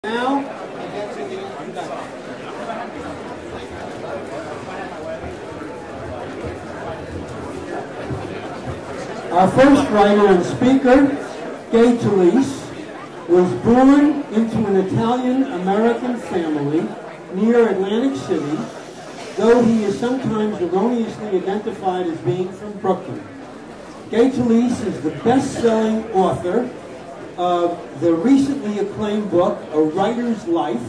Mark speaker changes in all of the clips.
Speaker 1: Now, our first writer and speaker, Talese, was born into an Italian-American family near Atlantic City, though he is sometimes erroneously identified as being from Brooklyn. Talese is the best-selling author of the recently acclaimed book, A Writer's Life,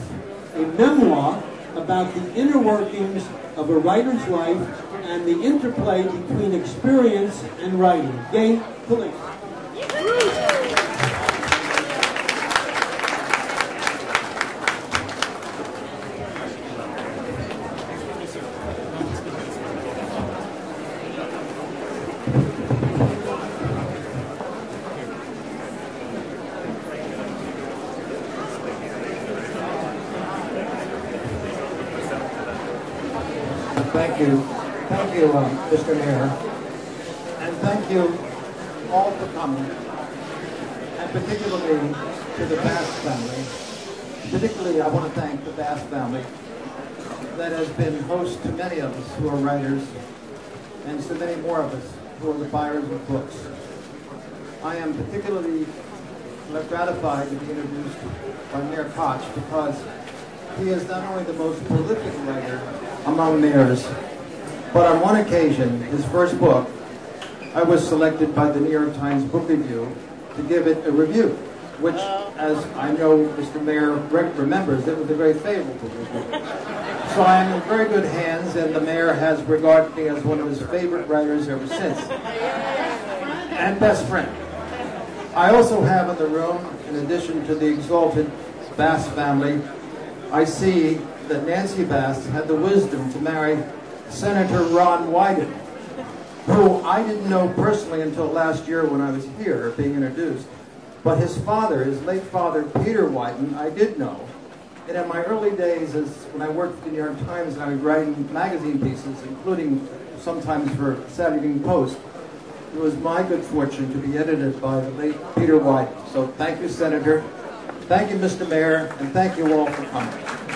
Speaker 1: a memoir about the inner workings of a writer's life and the interplay between experience and writing. Talese.
Speaker 2: Thank you, Mr. Mayor, and thank you all for coming, and particularly to the Bass family. Particularly, I want to thank the Bass family that has been host to many of us who are writers, and so many more of us who are the buyers of books. I am particularly gratified to be introduced by Mayor Koch because he is not only the most prolific writer among mayors, but on one occasion, his first book, I was selected by the New York Times Book Review to give it a review, which, as I know Mr. Mayor remembers, it was a very favorable review. So I am in very good hands, and the mayor has regarded me as one of his favorite writers ever since, and best friend. I also have in the room, in addition to the exalted Bass family, I see that Nancy Bass had the wisdom to marry Senator Ron Wyden, who I didn't know personally until last year when I was here being introduced. But his father, his late father, Peter Wyden, I did know. And in my early days, when I worked for the New York Times and I was writing magazine pieces, including sometimes for Saturday Evening Post, it was my good fortune to be edited by the late Peter Wyden. So thank you, Senator. Thank you, Mr. Mayor, and thank you all for coming.